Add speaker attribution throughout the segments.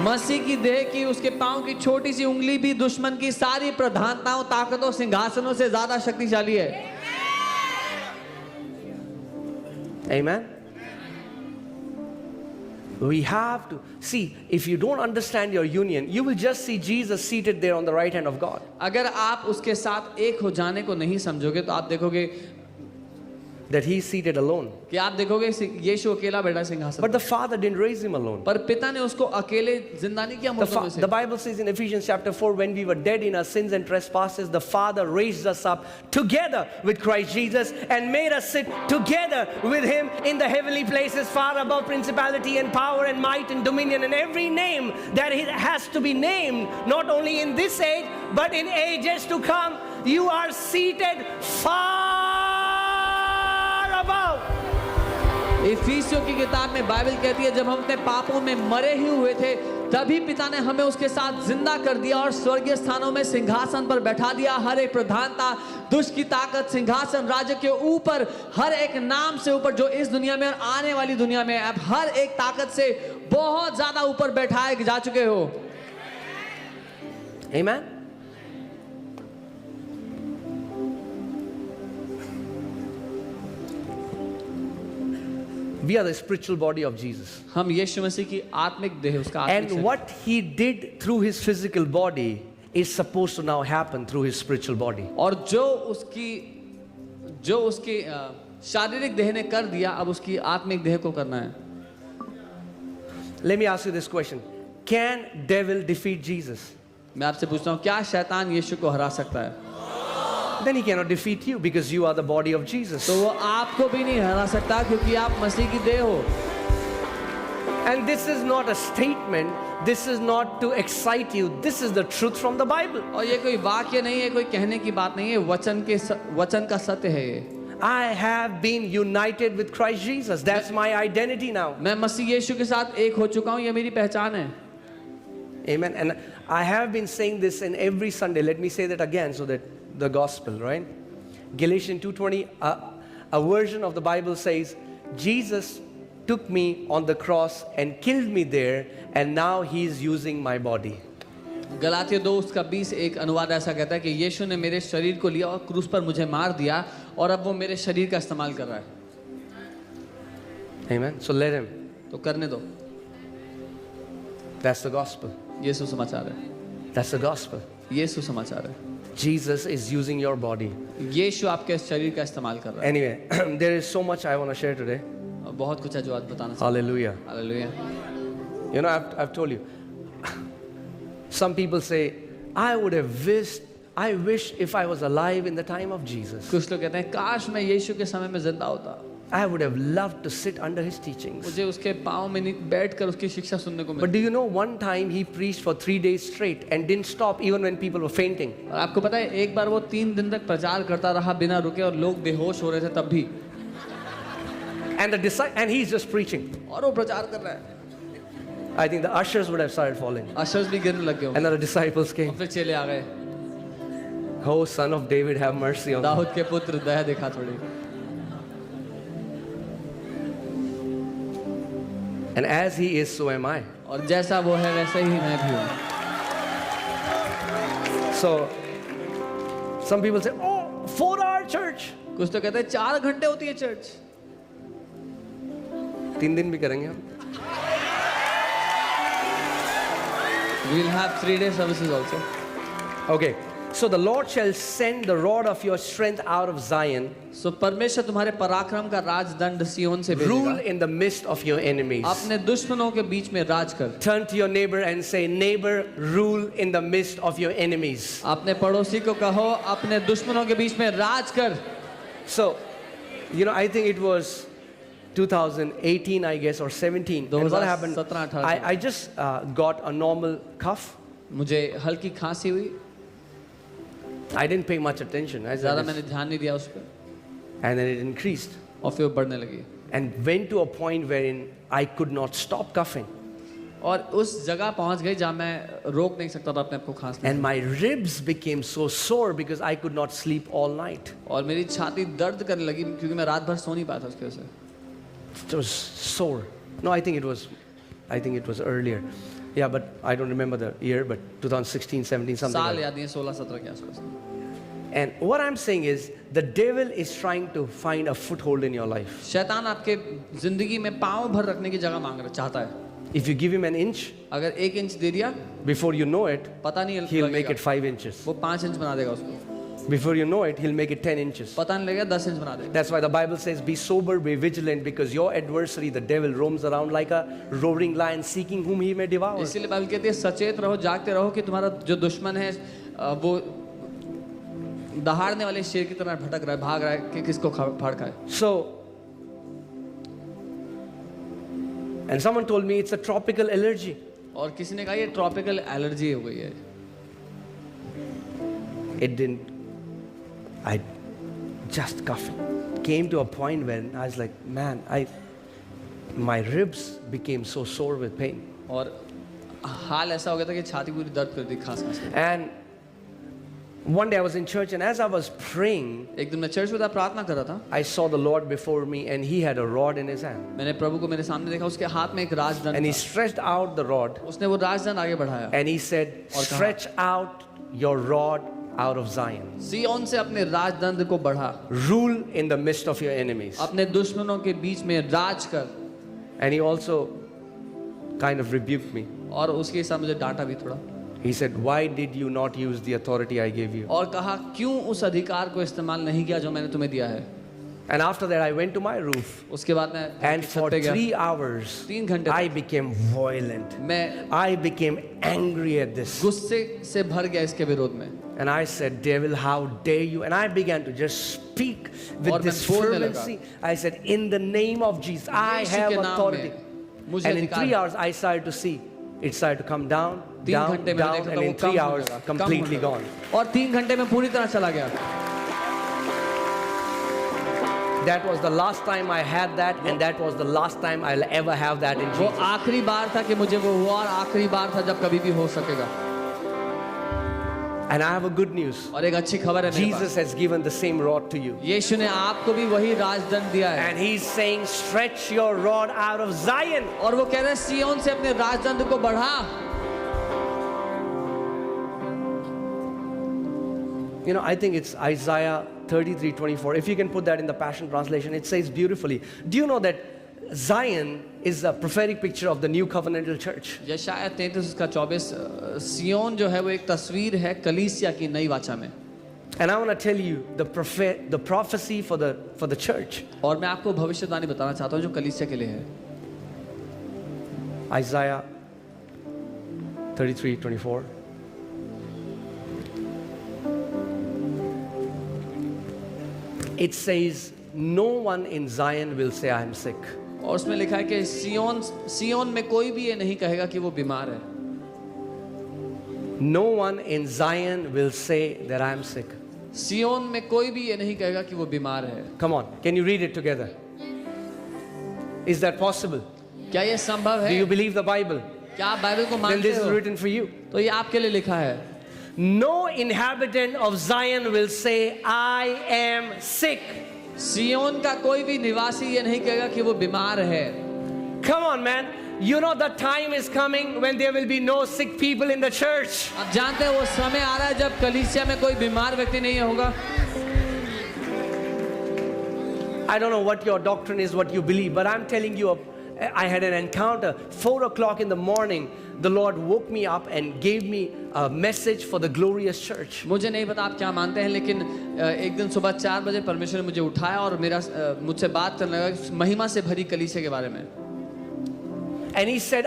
Speaker 1: मसीह की देह की उसके पांव की छोटी सी उंगली भी दुश्मन की सारी प्रधानताओं, ताकतों, सिंहासनों से ज्यादा शक्तिशाली है।
Speaker 2: Amen. We have to see, if you don't understand your union, you will just see Jesus seated there on the right hand of God.
Speaker 1: अगर आप उसके साथ एक हो जाने को नहीं समझोगे तो आप देखोगे
Speaker 2: That he is seated alone.
Speaker 1: कि आप देखोगे यीशु अकेला बैठा सिंहासन
Speaker 2: But the Father didn't raise him alone.
Speaker 1: पर पिता ने उसको अकेले जिंदा नहीं किया मुर्दों में से।
Speaker 2: The Bible says in Ephesians chapter 4, when we were dead in our sins and trespasses, the Father raised us up together with Christ Jesus and made us sit together with him in the heavenly places, far above principality and power and might and dominion and every name that it has to be named, not only in this age but in ages to come. You are seated far above.
Speaker 1: इफिसियों की किताब में Bible कहती है, जब हम अपने पापों में मरे ही हुए थे तभी पिता ने हमें उसके साथ जिंदा कर दिया और स्वर्गीय स्थानों में सिंहासन पर बैठा दिया। हर एक प्रधानता, दुष्ट की ताकत, सिंहासन, राज्य के ऊपर, हर एक नाम से ऊपर जो इस दुनिया में और आने वाली दुनिया में, अब हर एक ताकत से बहुत ज्यादा ऊपर बैठाए जा चुके हो।
Speaker 2: Amen. We are the spiritual body of Jesus.
Speaker 1: हम यीशु मसीह की आत्मिक देह, उसका आत्मिक
Speaker 2: And
Speaker 1: शरीर।
Speaker 2: what he did through his physical body is supposed to now happen through his spiritual body.
Speaker 1: और जो उसकी शारीरिक देह ने कर दिया, अब उसकी आत्मिक देह को करना है।
Speaker 2: Let me ask you this question. Can devil defeat Jesus?
Speaker 1: मैं आपसे पूछता हूँ, क्या शैतान यीशु को हरा सकता है?
Speaker 2: Then he cannot defeat you because you are the body of Jesus.
Speaker 1: तो वो आपको भी नहीं हरा सकता क्योंकि आप मसीह की देह हो।
Speaker 2: And this is not a statement. This is not to excite you. This is the truth from the Bible.
Speaker 1: और ये कोई वाक्य नहीं है, कोई कहने की बात नहीं है, वचन का सत्य है ये।
Speaker 2: I have been united with Christ Jesus. That's my identity now.
Speaker 1: मैं मसीह यीशु के साथ एक हो चुका हूँ, ये मेरी पहचान है।
Speaker 2: Amen. And I have been saying this in every Sunday. Let me say that again so that the gospel, right? Galatians 2:20, a version of the Bible says, Jesus took me on the cross and killed me there, and now he is using my body.
Speaker 1: Galatia 2:20 एक अनुवाद ऐसा कहता है कि यीशु ने मेरे शरीर को लिया और क्रूस पर मुझे मार दिया और अब वो मेरे शरीर का इस्तेमाल कर रहा है।
Speaker 2: Amen. So let him.
Speaker 1: तो करने दो।
Speaker 2: That's the gospel.
Speaker 1: ये सुसमाचार है,
Speaker 2: That's the gospel.
Speaker 1: ये सुसमाचार है।
Speaker 2: Jesus is using your body.
Speaker 1: यीशु आपके शरीर का इस्तेमाल कर रहा है।
Speaker 2: Anyway, there is so much I want to share today.
Speaker 1: और बहुत कुछ है जो आज बताना चाहता
Speaker 2: Hallelujah.
Speaker 1: हूँ। Hallelujah.
Speaker 2: You know, I've told you. Some people say, I wish if I was alive in the time of Jesus.
Speaker 1: कुछ लोग कहते हैं काश मैं यीशु के समय में जिंदा होता,
Speaker 2: I would have loved to sit under his teachings.
Speaker 1: मुझे उसके पाँव में बैठकर उसकी शिक्षा सुनने को
Speaker 2: But
Speaker 1: मिलती।
Speaker 2: do you know, one time he preached for 3 days straight and didn't stop even when people were fainting.
Speaker 1: और आपको पता है एक बार वो 3 दिन तक प्रचार करता रहा बिना रुके और लोग बेहोश हो रहे थे तब भी,
Speaker 2: And he's just preaching.
Speaker 1: और वो प्रचार कर रहा है।
Speaker 2: I think the ushers would have started falling.
Speaker 1: Ushers भी गिरने लग गए
Speaker 2: And then the disciples
Speaker 1: और
Speaker 2: came.
Speaker 1: फिर चेले आ गए।
Speaker 2: Oh, son of David, have mercy on me.
Speaker 1: Dawood के पुत्र दया दिखा थोड़ी।
Speaker 2: And as he is, so am I.
Speaker 1: और जैसा वो है वैसे ही मैं भी हूँ।
Speaker 2: So, some people say, oh, 4-hour church.
Speaker 1: कुछ तो कहते हैं 4 घंटे होती है चर्च।
Speaker 2: 3 दिन भी करेंगे हम.
Speaker 1: We will have 3-day services also.
Speaker 2: Okay. So the Lord shall send the rod of your strength out of Zion.
Speaker 1: So परमेश्वर तुम्हारे पराक्रम का राजदंड सियोन से
Speaker 2: Rule
Speaker 1: भेजेगा।
Speaker 2: in the midst of your enemies.
Speaker 1: अपने दुश्मनों के बीच में राज कर।
Speaker 2: Turn to your neighbor and say, neighbor, rule in the midst of your enemies.
Speaker 1: अपने पड़ोसी को कहो अपने दुश्मनों के बीच में राज कर।
Speaker 2: So, you know, I think it was 2018, I guess, or 17. And what happened?
Speaker 1: 2017-18
Speaker 2: I just got a normal cough.
Speaker 1: मुझे हल्की खांसी हुई,
Speaker 2: I didn't pay much attention.
Speaker 1: ज़्यादा मैंने ध्यान नहीं दिया उस पर,
Speaker 2: And then it increased.
Speaker 1: और फिर बढ़ने लगी
Speaker 2: And went to a point wherein I could not stop coughing.
Speaker 1: और उस जगह पहुंच गई जहाँ मैं रोक नहीं सकता था अपने आप को खांसने
Speaker 2: And my ribs became so sore because I could not sleep all night.
Speaker 1: और मेरी छाती दर्द करने लगी क्योंकि मैं रात भर सो नहीं पाया था उसकी वजह से।
Speaker 2: It was sore. No, I think it was I think it was earlier. Yeah, but I don't remember the year, but 2016, 17, something
Speaker 1: साल
Speaker 2: like that.
Speaker 1: याद नहीं है, 16-17 के आसपास।
Speaker 2: And what I'm saying is, the devil is trying to find a foothold in your life.
Speaker 1: शैतान आपके जिंदगी में पांव भर रखने की जगह मांग रहा चाहता है।
Speaker 2: If you give him an inch,
Speaker 1: अगर 1 इंच दे दिया,
Speaker 2: before you know it,
Speaker 1: पता नहीं
Speaker 2: he'll
Speaker 1: लगेगा।
Speaker 2: make it 5 inches.
Speaker 1: वो 5 इंच बना देगा उसको।
Speaker 2: Before you know it, he'll make it 10 inches.
Speaker 1: पता नहीं लगेगा 10 इंच बना देगा।
Speaker 2: That's why the Bible says, be sober, be vigilant, because your adversary, the devil, roams around like a roaring lion, seeking whom he may devour.
Speaker 1: इसीलिए Bible कहती है सचेत रहो, जागते रहो कि तुम्हारा जो दुश्मन है वो दहाड़ने वाले शेर की तरह भटक रहा है, भाग रहा है कि किसको फाड़ खाए।
Speaker 2: So, and someone told me it's a tropical allergy.
Speaker 1: और किसी ने कहा ये ट्रॉपिकल एलर्जी हो गई है।
Speaker 2: It didn't. I just came to a point when I was like, man, my ribs became so sore with pain.
Speaker 1: और हाल ऐसा हो गया था कि छाती पूरी दर्द कर दी खास खास के।
Speaker 2: And one day I was in church, and as I was praying,
Speaker 1: एक दिन मैं चर्च में था, प्रार्थना कर रहा था।
Speaker 2: I saw the Lord before me, and he had a rod in his hand.
Speaker 1: मैंने प्रभु को मेरे सामने देखा, उसके हाथ में एक राजदंड
Speaker 2: And he
Speaker 1: था।
Speaker 2: stretched out the rod,
Speaker 1: उसने वो राजदंड आगे बढ़ाया
Speaker 2: and he said,
Speaker 1: और कहा,
Speaker 2: stretch out your rod out of Zion.
Speaker 1: सिय्योन से अपने राजदंड को बढ़ा,
Speaker 2: Rule in the midst of your enemies.
Speaker 1: अपने दुश्मनों के बीच में राज कर।
Speaker 2: And he also kind of rebuked me.
Speaker 1: और उसके साथ मुझे डांटा भी थोड़ा,
Speaker 2: He said, why did you not use the authority I gave you?
Speaker 1: और कहा क्यों उस अधिकार को इस्तेमाल नहीं किया जो मैंने तुम्हें दिया है।
Speaker 2: And after that, I went to my roof.
Speaker 1: उसके बाद मैं
Speaker 2: And
Speaker 1: छत
Speaker 2: for
Speaker 1: पे गया।
Speaker 2: 3 hours,
Speaker 1: 3 घंटे
Speaker 2: I
Speaker 1: तक
Speaker 2: became violent.
Speaker 1: मैं
Speaker 2: I became angry at this.
Speaker 1: गुस्से से भर गया इसके विरोध में।
Speaker 2: And I said, devil, how dare you? And I began to just speak
Speaker 1: और
Speaker 2: with
Speaker 1: मैं
Speaker 2: this
Speaker 1: बोलने लगा।
Speaker 2: fervency. I said, in the name of Jesus, I
Speaker 1: Yeshu
Speaker 2: have
Speaker 1: के नाम
Speaker 2: authority.
Speaker 1: में मुझे
Speaker 2: And in
Speaker 1: अधिकार
Speaker 2: 3
Speaker 1: है।
Speaker 2: hours, I started to see. It started to come down,
Speaker 1: 3
Speaker 2: down,
Speaker 1: घंटे में
Speaker 2: down,
Speaker 1: देखा
Speaker 2: and
Speaker 1: था
Speaker 2: in
Speaker 1: वो
Speaker 2: 3
Speaker 1: कम हो
Speaker 2: hours,
Speaker 1: गया, कम
Speaker 2: completely
Speaker 1: हो
Speaker 2: gone.
Speaker 1: गया। और 3 घंटे में पूरी तरह चला गया।
Speaker 2: That was the last time I had that, and that was the last time I'll ever have that in
Speaker 1: वो
Speaker 2: Jesus.
Speaker 1: आखिरी बार था कि मुझे वो हुआ, और आखिरी बार था जब कभी भी हो सकेगा।
Speaker 2: And I have a good news.
Speaker 1: और एक अच्छी खबर है मेरे पास।
Speaker 2: Jesus has given the same rod to you.
Speaker 1: यीशु ने आपको भी वही राजदंड दिया है।
Speaker 2: And he's saying, stretch your rod out of Zion.
Speaker 1: और वो कह रहे हैं सिय्योन से अपने राजदंड को बढ़ा।
Speaker 2: You know, I think it's Isaiah 33:24. If you can put that in the Passion Translation, it says beautifully. Do you know that Zion is a prophetic picture of the new covenantal church?
Speaker 1: यशायाह 33:24 सिय्योन जो है वो एक तस्वीर है कलीसिया की नई वाचा में।
Speaker 2: And I want to tell you the prophecy for the church.
Speaker 1: और मैं आपको भविष्यवाणी बताना चाहता हूँ जो कलीसिया के लिए है।
Speaker 2: Isaiah 33:24. It says, no one in Zion will say I am sick.
Speaker 1: और उसमें लिखा है कि सिय्योन में कोई भी ये नहीं कहेगा कि वो बीमार है।
Speaker 2: No one in Zion will say that I am sick.
Speaker 1: सिय्योन में कोई भी ये नहीं कहेगा कि वो बीमार है।
Speaker 2: Come on, can you read it together? Is that possible?
Speaker 1: क्या ये संभव
Speaker 2: Do
Speaker 1: है?
Speaker 2: you believe the Bible?
Speaker 1: क्या आप बाइबल को
Speaker 2: Then
Speaker 1: मानते
Speaker 2: this is
Speaker 1: हो?
Speaker 2: written for you.
Speaker 1: तो ये आपके लिए लिखा है।
Speaker 2: No inhabitant of Zion will say, I am sick.
Speaker 1: सिय्योन का कोई भी निवासी ये नहीं कहेगा कि वो बीमार है।
Speaker 2: Come on, man. You know the time is coming when there will be no sick people in the church.
Speaker 1: आप जानते हैं वो समय आ रहा है जब कलीसिया में कोई बीमार व्यक्ति नहीं होगा।
Speaker 2: I don't know what your doctrine is, what you believe, but I'm telling you, I had an encounter. 4 o'clock in the morning, the Lord woke me up and gave me a message for the glorious church.
Speaker 1: मुझे नहीं पता आप क्या मानते हैं, लेकिन एक दिन सुबह 4 बजे परमेश्वर ने मुझे उठाया और मुझसे बात करने लगा महिमा से भरी कलीसिया के बारे में।
Speaker 2: And he said,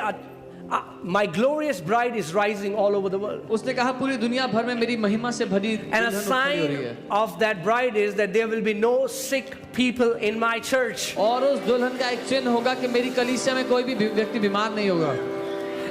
Speaker 2: my glorious bride is rising all over the world.
Speaker 1: उसने कहा पूरी दुनिया भर में मेरी महिमा से भरी
Speaker 2: And a
Speaker 1: दुल्हन खड़ी हो रही
Speaker 2: sign
Speaker 1: है।
Speaker 2: of that bride is that there will be no sick people in my church.
Speaker 1: और उस दुल्हन का एक चिन्ह होगा कि मेरी कलीसिया में कोई भी व्यक्ति बीमार नहीं होगा।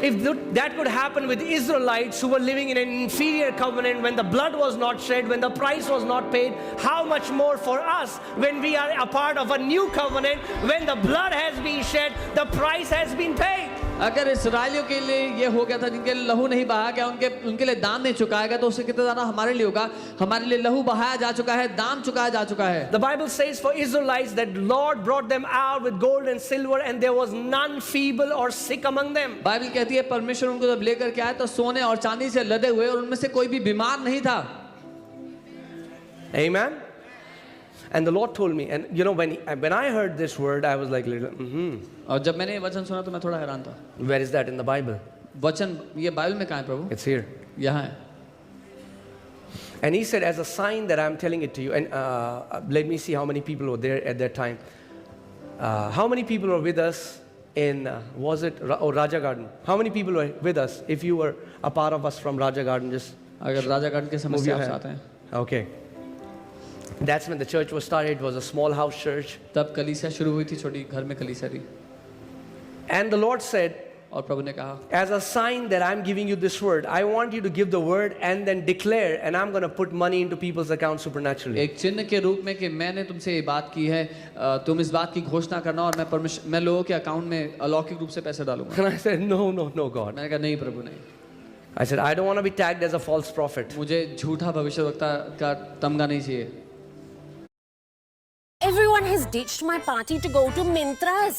Speaker 2: If that could happen with Israelites who were living in an inferior covenant when the blood was not shed, when the price was not paid, how much more for us when we are a part of a new covenant, when the blood has been shed, the price has been paid.
Speaker 1: अगर इसराइलियों के लिए ये हो गया था, जिनके लिए लहू नहीं बहाया गया, उनके लिए दाम नहीं चुकाया गया, तो उससे कितना ज्यादा हमारे लिए होगा। हमारे लिए लहू बहाया जा चुका है, दाम चुकाया जा चुका है।
Speaker 2: The Bible says for Israelites that Lord brought them out with gold and silver and there was none feeble or sick among them.
Speaker 1: Bible कहती है परमेश्वर उनको जब लेकर के आए तो सोने और चांदी से लदे हुए, और उनमें से कोई भी बीमार नहीं था।
Speaker 2: Amen. And the Lord told me, and you know, when I heard this word, I was like,
Speaker 1: और जब मैंने ये वचन सुना तो मैं थोड़ा हैरान था।
Speaker 2: where is that in the Bible?
Speaker 1: वचन ये बाइबल में कहाँ है प्रभु?
Speaker 2: It's here.
Speaker 1: यहाँ है।
Speaker 2: And he said, as a sign that I'm telling it to you, and let me see how many people were there at that time. How many people were with us in, was it Raja Garden? How many people were with us? If you were a part of us from Raja Garden, just
Speaker 1: अगर राजा garden के
Speaker 2: move
Speaker 1: समस्या
Speaker 2: your
Speaker 1: आप
Speaker 2: hand.
Speaker 1: साथ हैं,
Speaker 2: Okay. That's when the church was started. It was a small house church.
Speaker 1: तब कलीसिया शुरू हुई थी, छोटी घर में कलीसिया थी।
Speaker 2: And the Lord said,
Speaker 1: और प्रभु ने कहा,
Speaker 2: as a sign that I'm giving you this word, I want you to give the word and then declare, and I'm going to put money into people's accounts supernaturally.
Speaker 1: एक चिन्ह के रूप में कि मैंने तुमसे ये बात की है, तुम इस बात की घोषणा करना और मैं लोगों के अकाउंट में अलौकिक रूप से पैसे डालूंगा।
Speaker 2: And I said, no, God.
Speaker 1: मैंने कहा नहीं प्रभु नहीं,
Speaker 2: I said, I don't want to be tagged as a false prophet.
Speaker 1: मुझे झूठा भविष्यवक्ता का तमगा नहीं चाहिए।
Speaker 3: Everyone has ditched my party to go to Mintra's.